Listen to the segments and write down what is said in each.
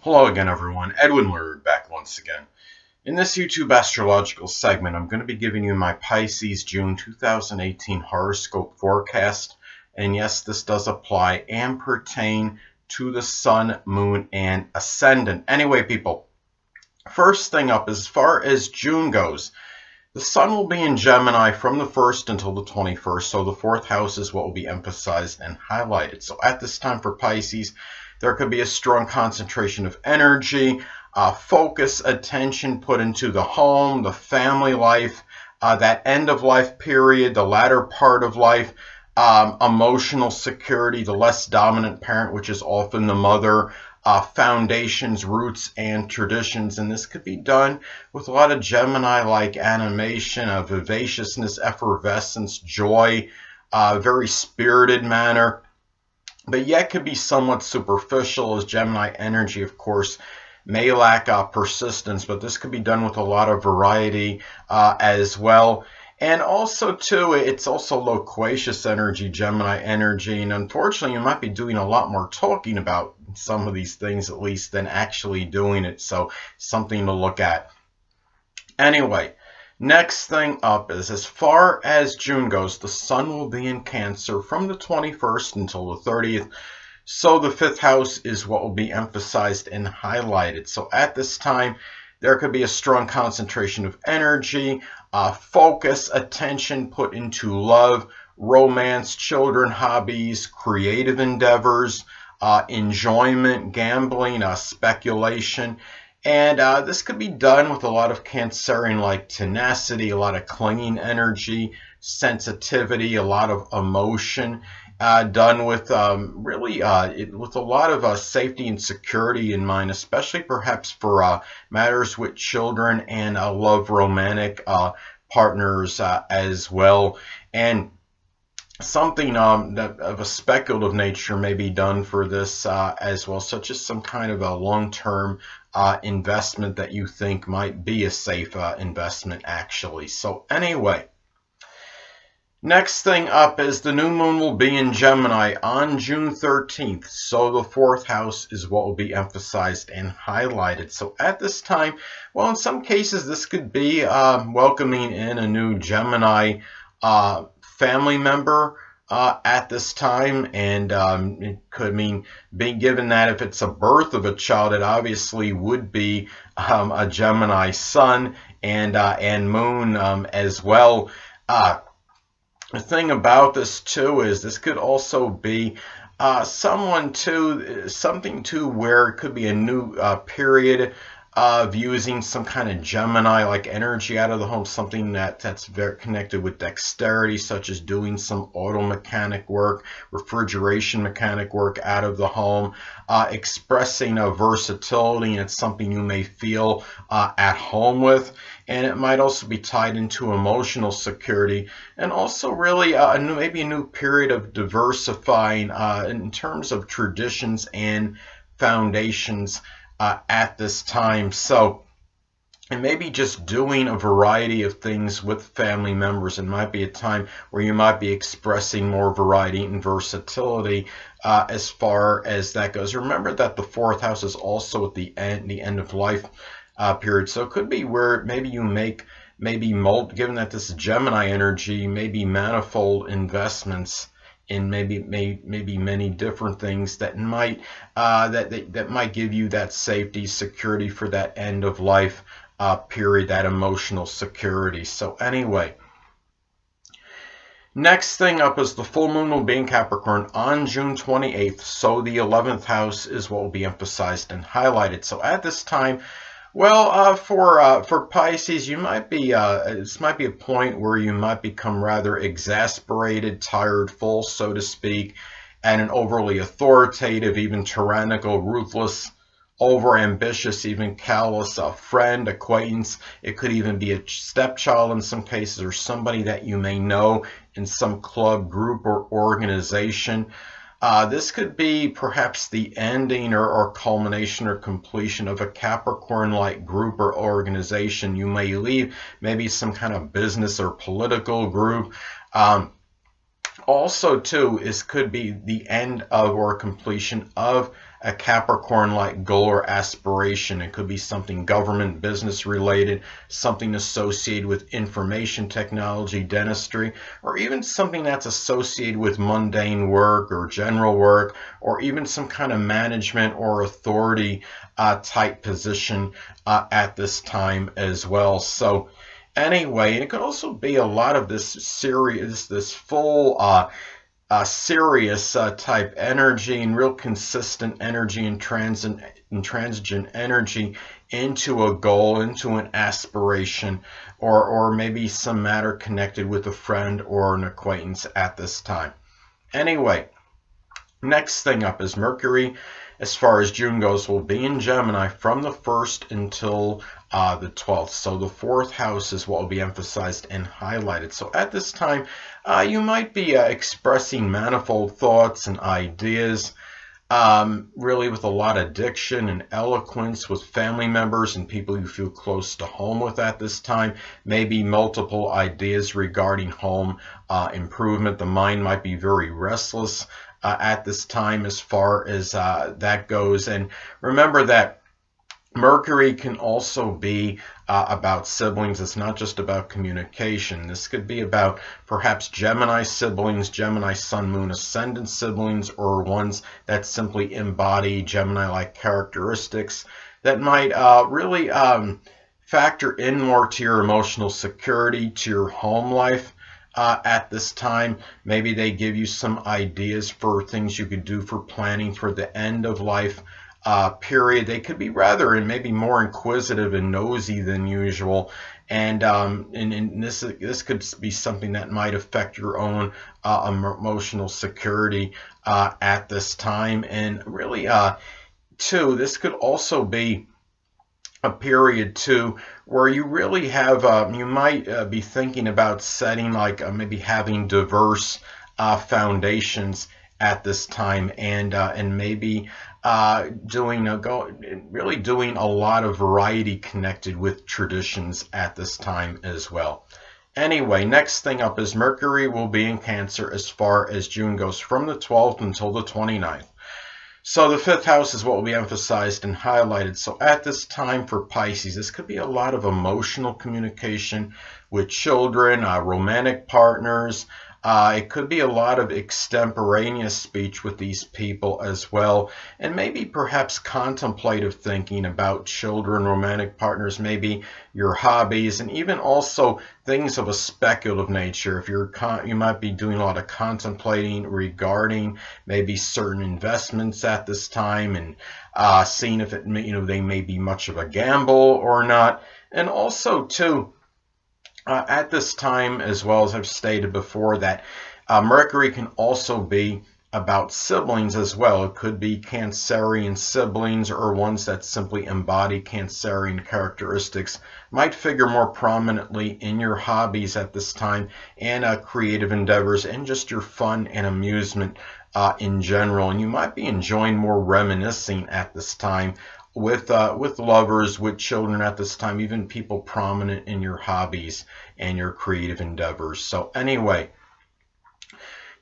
Hello again, everyone. Edwin Learnard back once again. In this YouTube astrological segment, I'm going to be giving you my Pisces June 2018 horoscope forecast. And yes, this does apply and pertain to the sun, moon, and ascendant. Anyway, people, first thing up, as far as June goes, the sun will be in Gemini from the 1st until the 21st, so the 4th house is what will be emphasized and highlighted. So at this time for Pisces, there could be a strong concentration of energy, focus, attention put into the home, the family life, that end of life period, the latter part of life, emotional security, the less dominant parent, which is often the mother, foundations, roots, and traditions. And this could be done with a lot of Gemini-like animation, vivaciousness, effervescence, joy, very spirited manner, but yet could be somewhat superficial, as Gemini energy, of course, may lack persistence, but this could be done with a lot of variety as well. And also, too, it's also loquacious energy, Gemini energy, and unfortunately, you might be doing a lot more talking about some of these things, at least, than actually doing it, so something to look at. Anyway, next thing up is, as far as June goes, the sun will be in Cancer from the 21st until the 30th. So the 5th house is what will be emphasized and highlighted. So at this time, there could be a strong concentration of energy, focus, attention put into love, romance, children, hobbies, creative endeavors, enjoyment, gambling, speculation. And this could be done with a lot of Cancerian-like tenacity, a lot of clinging energy, sensitivity, a lot of emotion, done with with a lot of safety and security in mind, especially perhaps for matters with children and love romantic partners as well. And something of a speculative nature may be done for this as well, such as some kind of a long-term investment that you think might be a safe investment, actually. So anyway, next thing up is the new moon will be in Gemini on June 13th. So the 4th house is what will be emphasized and highlighted. So at this time, well, in some cases, this could be welcoming in a new Gemini family member at this time, and it could mean being given that if it's a birth of a child, it obviously would be a Gemini sun and moon as well. The thing about this too is this could also be something too where it could be a new period of using some kind of Gemini-like energy out of the home, something that's very connected with dexterity, such as doing some auto mechanic work, refrigeration mechanic work out of the home, expressing a versatility, and it's something you may feel at home with. And it might also be tied into emotional security, and also really maybe a new period of diversifying in terms of traditions and foundations at this time. So, and maybe just doing a variety of things with family members. It might be a time where you might be expressing more variety and versatility as far as that goes. Remember that the 4th house is also at the end of life period. So it could be where maybe you make given that this is Gemini energy, maybe manifold investments in maybe many different things that might that might give you that safety, security for that end of life period, that emotional security. So anyway, next thing up is the full moon will be in Capricorn on June 28th. So the 11th house is what will be emphasized and highlighted. So at this time, well, for Pisces, you might be this might be a point where you might become rather exasperated, tired, full, so to speak, and an overly authoritative, even tyrannical, ruthless, over-ambitious, even callous friend, acquaintance. It could even be a stepchild in some cases, or somebody that you may know in some club, group, or organization. This could be perhaps the ending or culmination or completion of a Capricorn-like group or organization. You may leave maybe some kind of business or political group. Also, too, could be the end of or completion of a Capricorn-like goal or aspiration. It could be something government, business related, something associated with information technology, dentistry, or even something that's associated with mundane work or general work, or even some kind of management or authority type position at this time as well. So anyway, and it could also be a lot of this serious, this full serious type energy and real consistent energy and transigent energy into a goal, into an aspiration, or maybe some matter connected with a friend or an acquaintance at this time. Anyway, next thing up is Mercury, as far as June goes, will be in Gemini from the 1st until the 12th. So the 4th house is what will be emphasized and highlighted. So at this time, you might be expressing manifold thoughts and ideas, really with a lot of diction and eloquence with family members and people you feel close to home with at this time. Maybe multiple ideas regarding home improvement. The mind might be very restless at this time as far as that goes. And remember that Mercury can also be about siblings. It's not just about communication. This could be about perhaps Gemini siblings, Gemini Sun, Moon, Ascendant siblings, or ones that simply embody Gemini-like characteristics that might really factor in more to your emotional security, to your home life. At this time, maybe they give you some ideas for things you could do for planning for the end of life period. They could be rather and maybe more inquisitive and nosy than usual, and this could be something that might affect your own emotional security at this time. And really, too, this could also be a period too where you really have you might be thinking about setting maybe having diverse foundations at this time, and maybe really doing a lot of variety connected with traditions at this time as well. Anyway, next thing up is Mercury will be in Cancer as far as June goes from the 12th until the 29th. So the 5th house is what will be emphasized and highlighted. So at this time for Pisces, this could be a lot of emotional communication with children, romantic partners. It could be a lot of extemporaneous speech with these people as well, and maybe perhaps contemplative thinking about children, romantic partners, maybe your hobbies, and even also things of a speculative nature. If you might be doing a lot of contemplating regarding maybe certain investments at this time, and seeing if they may be much of a gamble or not. And also too, at this time, as well as I've stated before, that Mercury can also be about siblings as well. It could be Cancerian siblings or ones that simply embody Cancerian characteristics. Might figure more prominently in your hobbies at this time, and creative endeavors, and just your fun and amusement in general. And you might be enjoying more reminiscing at this time with lovers, with children at this time, even people prominent in your hobbies and your creative endeavors. So anyway,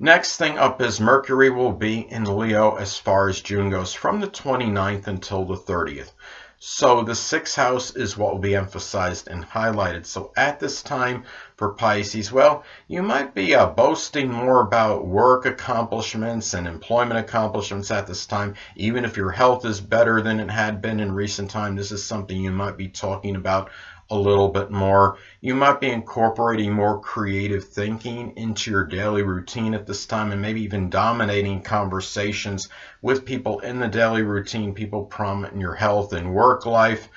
next thing up is Mercury will be in Leo as far as June goes from the 29th until the 30th. So the 6th house is what will be emphasized and highlighted. So at this time for Pisces, well, you might be boasting more about work accomplishments and employment accomplishments at this time. Even if your health is better than it had been in recent time, this is something you might be talking about a little bit more. You might be incorporating more creative thinking into your daily routine at this time, and maybe even dominating conversations with people in the daily routine, people prominent in your health and work life.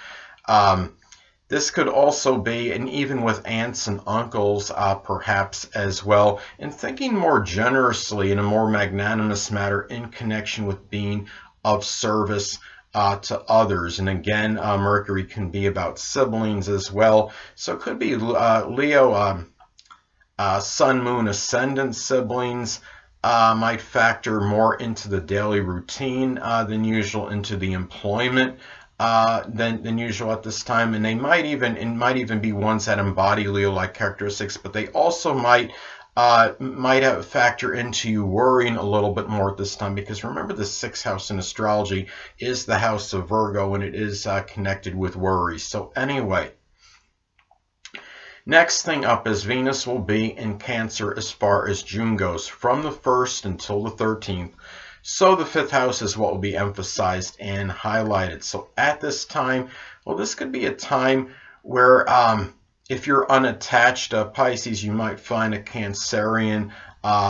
This could also be, and even with aunts and uncles perhaps as well, and thinking more generously in a more magnanimous manner in connection with being of service to others. And again, Mercury can be about siblings as well. So it could be Leo, Sun, Moon, Ascendant siblings might factor more into the daily routine than usual, into the employment than usual at this time. And they might even be ones that embody Leo-like characteristics, but they also might might have a factor into you worrying a little bit more at this time, because remember, the 6th house in astrology is the house of Virgo, and it is connected with worry. So anyway, next thing up is Venus will be in Cancer as far as June goes, from the 1st until the 13th. So the 5th house is what will be emphasized and highlighted. So at this time, well, this could be a time where if you're unattached, Pisces, you might find a Cancerian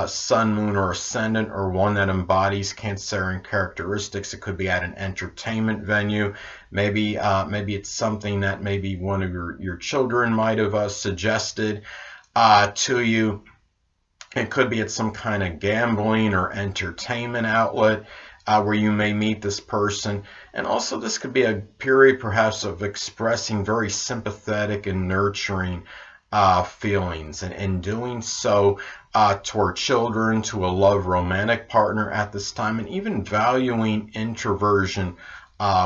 sun, moon, or ascendant, or one that embodies Cancerian characteristics. It could be at an entertainment venue. Maybe it's something that maybe one of your children might have suggested to you. It could be at some kind of gambling or entertainment outlet where you may meet this person. And also, this could be a period perhaps of expressing very sympathetic and nurturing feelings, and doing so toward children, to a love romantic partner at this time, and even valuing introversion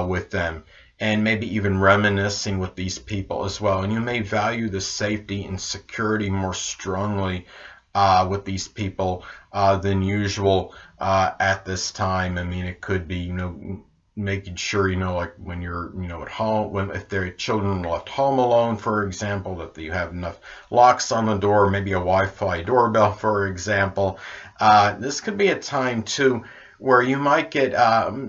with them, and maybe even reminiscing with these people as well. And you may value the safety and security more strongly with these people than usual at this time. I mean, it could be, making sure, like when you're, at home, if their children are left home alone, for example, that you have enough locks on the door, maybe a Wi-Fi doorbell, for example. This could be a time too where you might get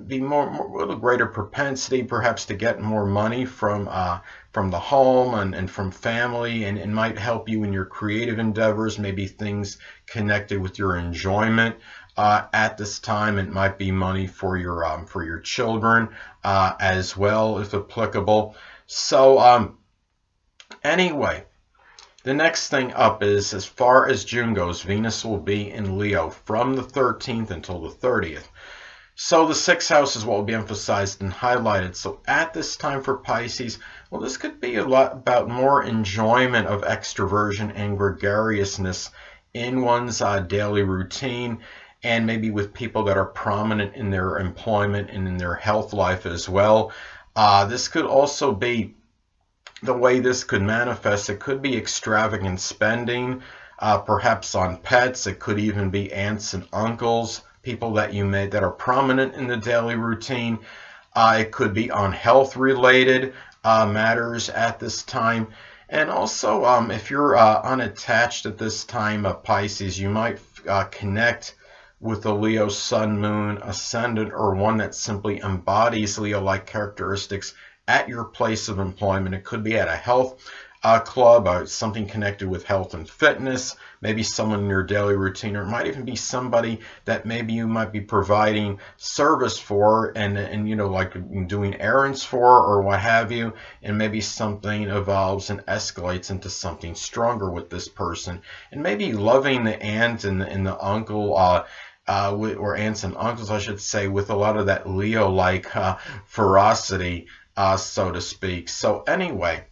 be with a greater propensity perhaps to get more money from the home and from family, and might help you in your creative endeavors, maybe things connected with your enjoyment. At this time, it might be money for your children as well, if applicable. So anyway, the next thing up is, as far as June goes, Venus will be in Leo from the 13th until the 30th. So the 6th house is what will be emphasized and highlighted. So at this time for Pisces, well, this could be a lot about more enjoyment of extroversion and gregariousness in one's daily routine, and maybe with people that are prominent in their employment and in their health life as well. This could also be the way this could manifest. It could be extravagant spending, perhaps on pets. It could even be aunts and uncles, people that that are prominent in the daily routine. It could be on health-related matters at this time. And also, if you're unattached at this time, Pisces, you might connect with a Leo sun, moon, ascendant, or one that simply embodies Leo-like characteristics at your place of employment. It could be at a health club, something connected with health and fitness, maybe someone in your daily routine, or it might even be somebody that maybe you might be providing service for, and like doing errands for, or what have you, and maybe something evolves and escalates into something stronger with this person. And maybe loving the aunt and the uncle, or aunts and uncles, I should say, with a lot of that Leo-like ferocity, so to speak. So anyway,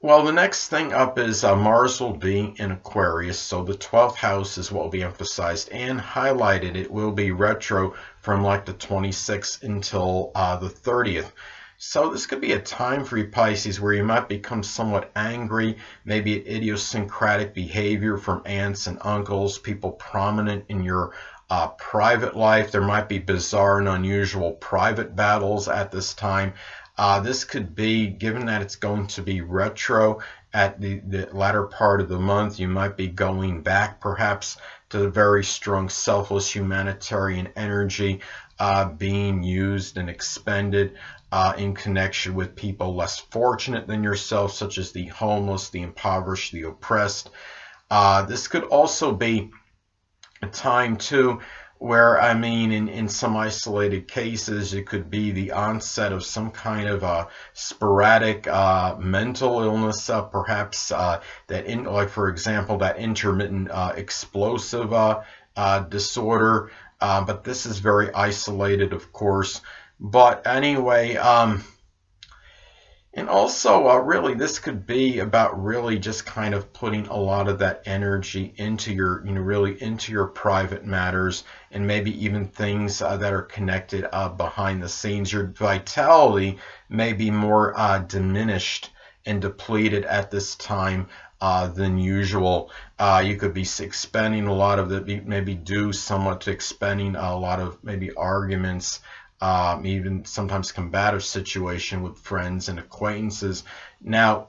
well, the next thing up is Mars will be in Aquarius. So the 12th house is what will be emphasized and highlighted. It will be retro from like the 26th until the 30th. So this could be a time for you, Pisces, where you might become somewhat angry, maybe at idiosyncratic behavior from aunts and uncles, people prominent in your private life. There might be bizarre and unusual private battles at this time. This could be, given that it's going to be retro at the latter part of the month, you might be going back perhaps to the very strong selfless humanitarian energy being used and expended in connection with people less fortunate than yourself, such as the homeless, the impoverished, the oppressed. This could also be a time too where, I mean, in some isolated cases, it could be the onset of some kind of sporadic mental illness, perhaps like, for example, that intermittent explosive disorder. But this is very isolated, of course. But anyway, and also really this could be about really just kind of putting a lot of that energy into your, really into your private matters, and maybe even things that are connected behind the scenes. Your vitality may be more diminished and depleted at this time than usual. You could be expending a lot of maybe due somewhat to expending a lot of maybe arguments, even sometimes combative situation with friends and acquaintances. Now,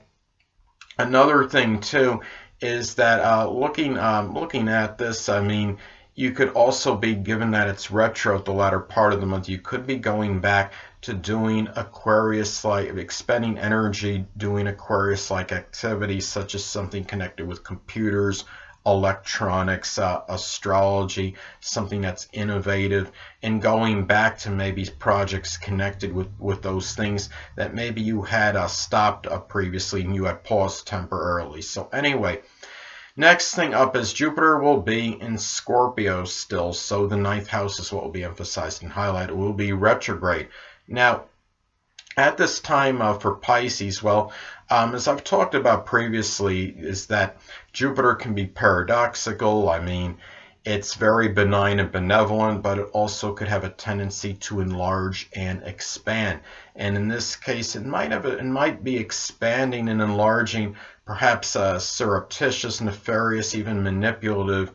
another thing too is that looking at this, I mean, you could also be, given that it's retro at the latter part of the month, you could be going back to doing Aquarius-like, expending energy doing Aquarius-like activities, such as something connected with computers, electronics, astrology, something that's innovative, and going back to maybe projects connected with those things that maybe you had stopped previously and you had paused temporarily. So anyway, next thing up is Jupiter will be in Scorpio still, so the 9th house is what will be emphasized and highlighted. It will be retrograde. Now, at this time for Pisces, well, as I've talked about previously, is that Jupiter can be paradoxical. I mean, it's very benign and benevolent, but it also could have a tendency to enlarge and expand. And in this case, it might be expanding and enlarging, perhaps surreptitious, nefarious, even manipulative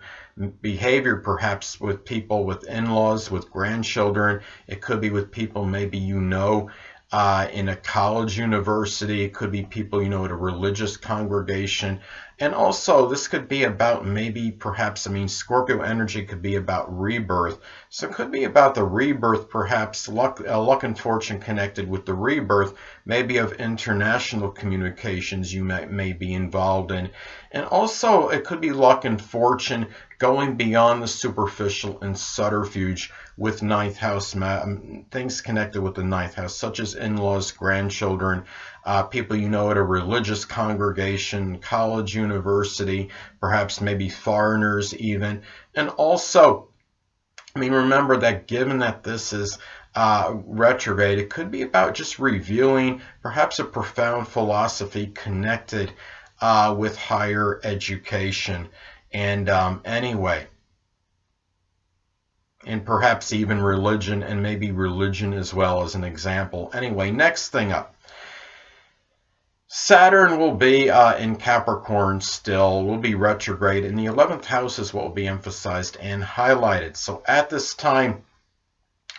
behavior, perhaps with people, with in-laws, with grandchildren. It could be with people maybe you know in a college, university. It could be people you know at a religious congregation. And also this could be about maybe perhaps, I mean, Scorpio energy could be about rebirth. So it could be about the rebirth, perhaps luck and fortune connected with the rebirth, maybe of international communications you may be involved in. And also it could be luck and fortune going beyond the superficial and subterfuge with 9th house, things connected with the 9th house, such as in-laws, grandchildren, people you know at a religious congregation, college, university, perhaps maybe foreigners even. And also, I mean, remember that given that this is retrograde, it could be about just reviewing perhaps a profound philosophy connected with higher education. And anyway, and perhaps even religion, and maybe religion as well as an example. Anyway, next thing up. Saturn will be in Capricorn still, will be retrograde, and the 11th house is what will be emphasized and highlighted. So at this time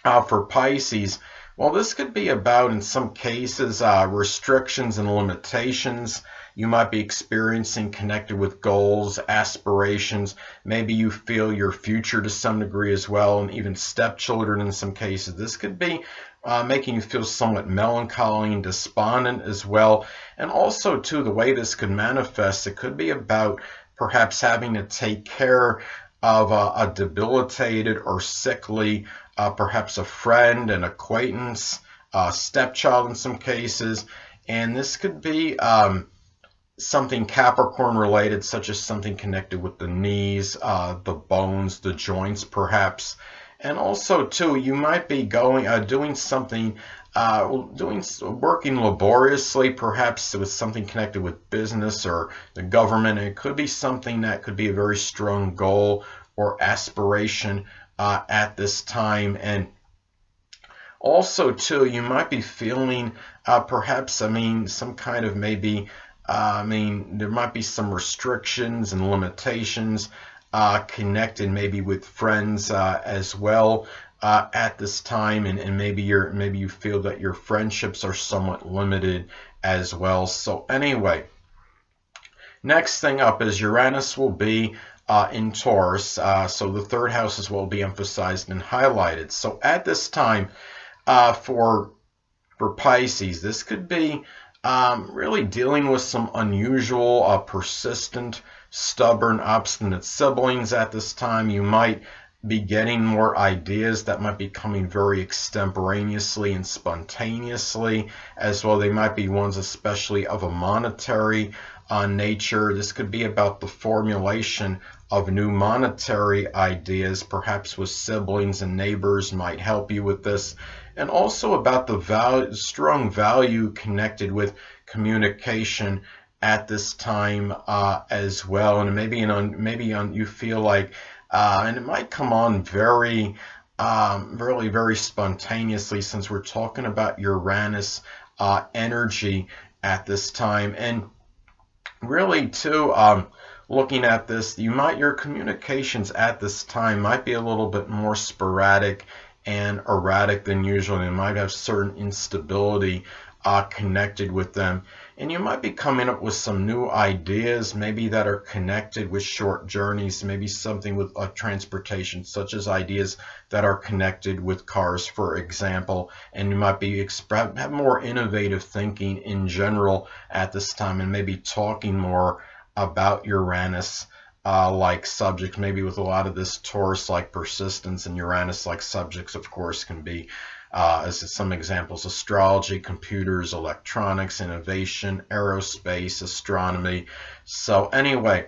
for Pisces, well, this could be about, in some cases, restrictions and limitations you might be experiencing connected with goals, aspirations. Maybe you feel your future to some degree as well, and even stepchildren in some cases. This could be making you feel somewhat melancholy and despondent as well. And also, too, the way this could manifest, it could be about perhaps having to take care of a debilitated or sickly, perhaps a friend, an acquaintance, a stepchild in some cases. And this could be something Capricorn related, such as something connected with the knees, the bones, the joints perhaps. And also too, you might be doing something, working laboriously, perhaps with something connected with business or the government. It could be something that could be a very strong goal or aspiration at this time. And also too, you might be feeling perhaps, I mean, some kind of maybe, I mean, there might be some restrictions and limitations connected maybe with friends as well at this time, and maybe you feel that your friendships are somewhat limited as well. So anyway, next thing up is Uranus will be in Taurus, so the 3rd house is what will be emphasized and highlighted. So at this time for Pisces, this could be really dealing with some unusual, persistent, stubborn, obstinate siblings at this time. You might be getting more ideas that might be coming very extemporaneously and spontaneously as well. They might be ones especially of a monetary nature. This could be about the formulation of new monetary ideas, perhaps with siblings and neighbors might help you with this. And also about the strong value connected with communication at this time as well. And maybe you feel like, and it might come on very, really very spontaneously, since we're talking about Uranus energy at this time. And really too, looking at this, your communications at this time might be a little bit more sporadic and erratic than usual. You might have certain instability connected with them, and you might be coming up with some new ideas, maybe that are connected with short journeys, maybe something with transportation, such as ideas that are connected with cars, for example. And you might be have more innovative thinking in general at this time, and maybe talking more about Uranus like subjects, maybe with a lot of this Taurus like persistence, and Uranus like subjects, of course, can be as some examples: astrology, computers, electronics, innovation, aerospace, astronomy. So anyway,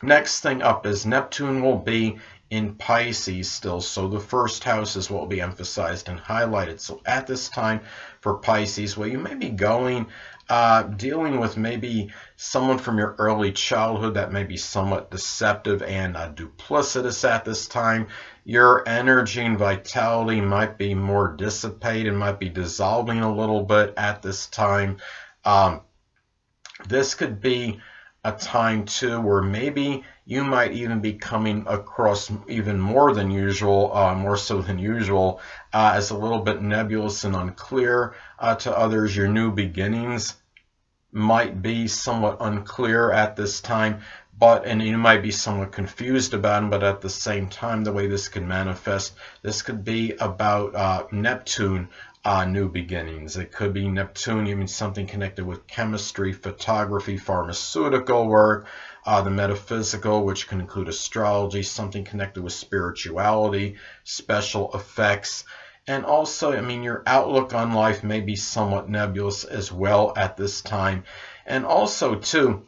next thing up is Neptune will be in Pisces still, so the first house is what will be emphasized and highlighted. So at this time for Pisces, well, you may be dealing with maybe someone from your early childhood that may be somewhat deceptive and duplicitous at this time. Your energy and vitality might be more dissipated, might be dissolving a little bit at this time. This could be a time too where maybe you might even be coming across even more than usual, more so than usual, as a little bit nebulous and unclear to others. Your new beginnings might be somewhat unclear at this time, and you might be somewhat confused about them, but at the same time, the way this could manifest, this could be about Neptune new beginnings. It could be Neptune, you mean something connected with chemistry, photography, pharmaceutical work, the metaphysical, which can include astrology, something connected with spirituality, special effects. And also, I mean, your outlook on life may be somewhat nebulous as well at this time. And also, too,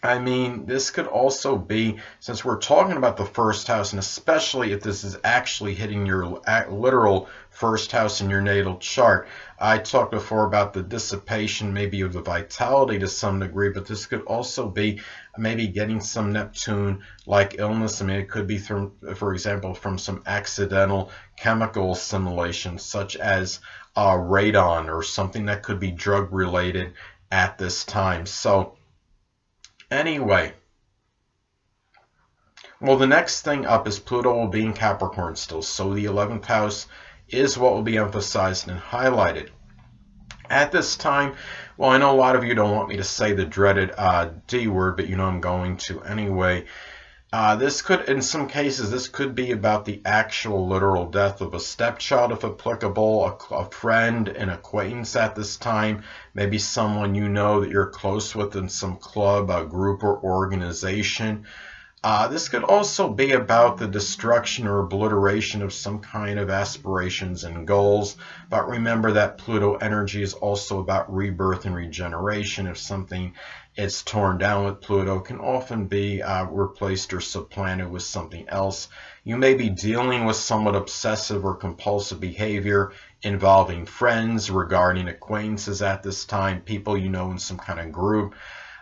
I mean, this could also be, since we're talking about the first house, and especially if this is actually hitting your literal first house in your natal chart. I talked before about the dissipation maybe of the vitality to some degree, but this could also be maybe getting some Neptune-like illness. I mean, it could be, for example, from some accidental chemical assimilation, such as radon or something that could be drug-related at this time. So anyway, well, the next thing up is Pluto will be in Capricorn still. So the 11th house is what will be emphasized and highlighted. At this time, well, I know a lot of you don't want me to say the dreaded D word, but you know I'm going to anyway. This could, in some cases, this could be about the actual literal death of a stepchild, if applicable, a friend, an acquaintance at this time, maybe someone you know that you're close with in some club, group, or organization. This could also be about the destruction or obliteration of some kind of aspirations and goals. But remember that Pluto energy is also about rebirth and regeneration. If something is torn down with Pluto, it can often be replaced or supplanted with something else. You may be dealing with somewhat obsessive or compulsive behavior involving friends, regarding acquaintances at this time, people you know in some kind of group.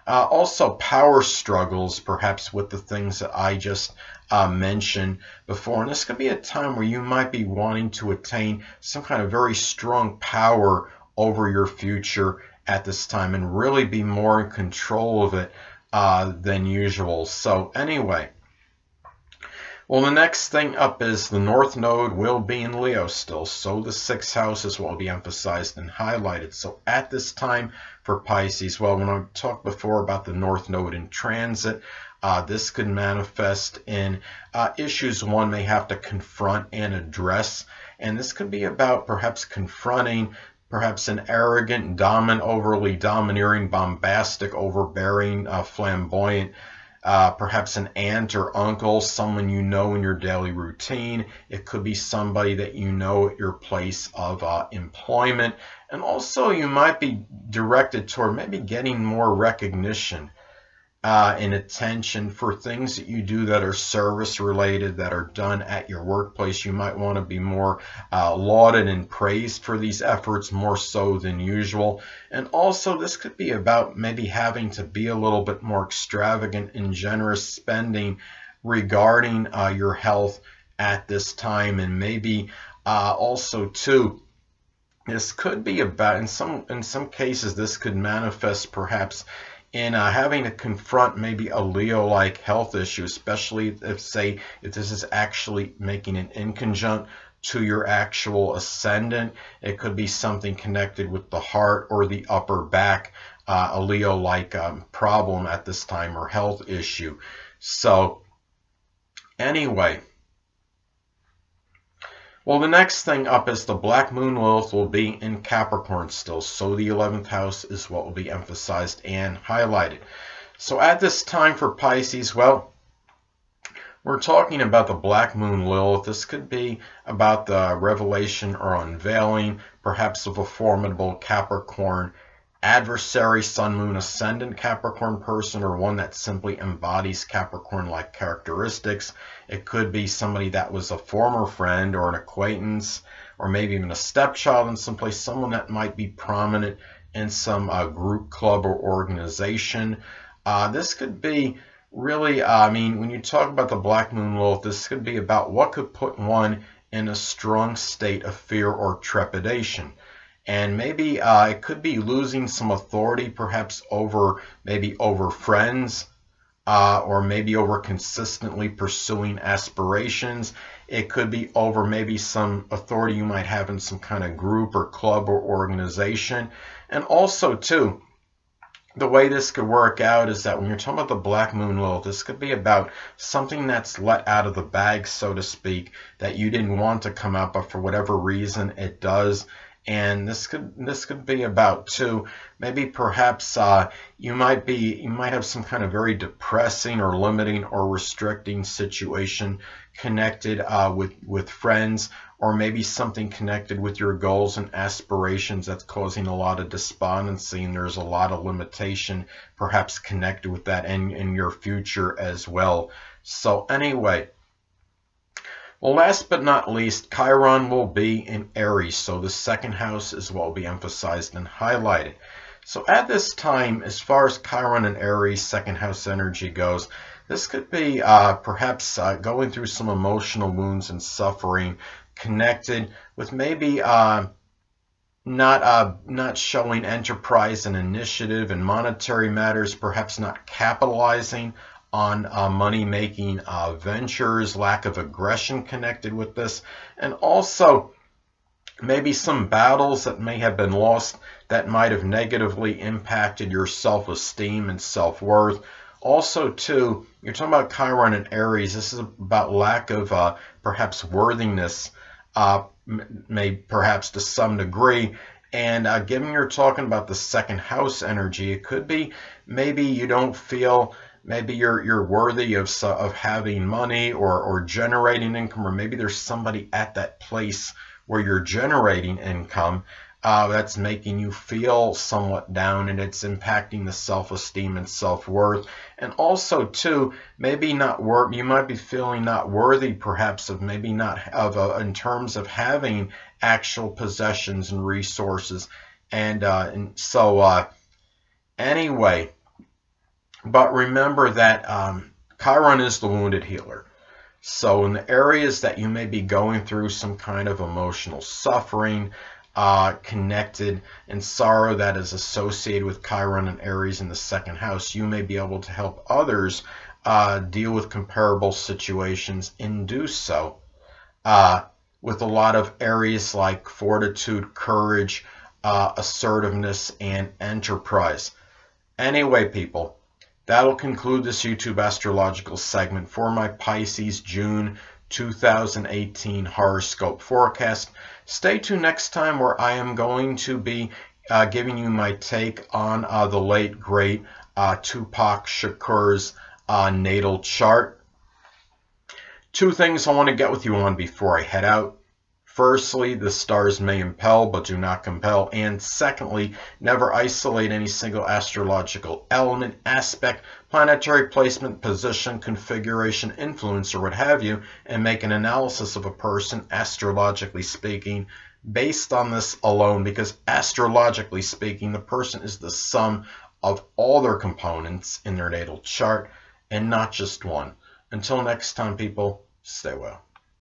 Also power struggles, perhaps with the things that I just mentioned before. And this could be a time where you might be wanting to attain some kind of very strong power over your future at this time and really be more in control of it than usual. So anyway, well, the next thing up is the North Node will be in Leo still. So the 6th house is what will be emphasized and highlighted. So at this time for Pisces, well, when I talked before about the North Node in transit, this could manifest in issues one may have to confront and address. And this could be about perhaps confronting perhaps an arrogant, overly domineering, bombastic, overbearing, flamboyant, perhaps an aunt or uncle, someone you know in your daily routine. It could be somebody that you know at your place of employment. And also you might be directed toward maybe getting more recognition and attention for things that you do that are service related, that are done at your workplace. You might want to be more lauded and praised for these efforts more so than usual. And also this could be about maybe having to be a little bit more extravagant and generous spending regarding your health at this time. And maybe also too, this could be about, in some cases, this could manifest perhaps in having to confront maybe a Leo-like health issue, especially if this is actually making an inconjunct to your actual ascendant. It could be something connected with the heart or the upper back, a Leo-like problem at this time or health issue. So anyway, well, the next thing up is the Black Moon Lilith will be in Capricorn still. So the 11th house is what will be emphasized and highlighted. So at this time for Pisces, well, we're talking about the Black Moon Lilith. This could be about the revelation or unveiling, perhaps of a formidable Capricorn adversary, Sun, Moon, Ascendant Capricorn person, or one that simply embodies Capricorn-like characteristics. It could be somebody that was a former friend or an acquaintance, or maybe even a stepchild in some place, someone that might be prominent in some group, club, or organization. This could be really, I mean, when you talk about the Black Moon Lilith, this could be about what could put one in a strong state of fear or trepidation. And maybe it could be losing some authority, perhaps over friends, or maybe over consistently pursuing aspirations. It could be over maybe some authority you might have in some kind of group or club or organization. And also, too, the way this could work out is that when you're talking about the Black Moon Lilith, this could be about something that's let out of the bag, so to speak, that you didn't want to come out, but for whatever reason it does. And this could be about, too, maybe perhaps you might have some kind of very depressing or limiting or restricting situation connected with friends, or maybe something connected with your goals and aspirations that's causing a lot of despondency, and there's a lot of limitation perhaps connected with that in your future as well. So anyway, well, last but not least, Chiron will be in Aries, so the second house is what will be emphasized and highlighted. So at this time, as far as Chiron and Aries second house energy goes, this could be perhaps going through some emotional wounds and suffering connected with maybe not showing enterprise and initiative in monetary matters, perhaps not capitalizing on money-making ventures, lack of aggression connected with this, and also maybe some battles that may have been lost that might have negatively impacted your self-esteem and self-worth. Also, too, you're talking about Chiron and Aries. This is about lack of perhaps worthiness, perhaps to some degree. And given you're talking about the second house energy, it could be maybe you don't feel maybe you're worthy of having money or generating income, or maybe there's somebody at that place where you're generating income that's making you feel somewhat down, and it's impacting the self-esteem and self-worth. And also, too, maybe you might be feeling not worthy, perhaps, of maybe not in terms of having actual possessions and resources. And so anyway. But remember that Chiron is the wounded healer. So in the areas that you may be going through some kind of emotional suffering, connected and sorrow that is associated with Chiron and Aries in the second house, you may be able to help others deal with comparable situations and do so with a lot of areas like fortitude, courage, assertiveness, and enterprise. Anyway, people, that'll conclude this YouTube astrological segment for my Pisces June 2018 horoscope forecast. Stay tuned next time, where I am going to be giving you my take on the late great Tupac Shakur's natal chart. Two things I want to get with you on before I head out. Firstly, the stars may impel but do not compel. And secondly, never isolate any single astrological element, aspect, planetary placement, position, configuration, influence, or what have you, and make an analysis of a person, astrologically speaking, based on this alone, because astrologically speaking, the person is the sum of all their components in their natal chart and not just one. Until next time, people, stay well.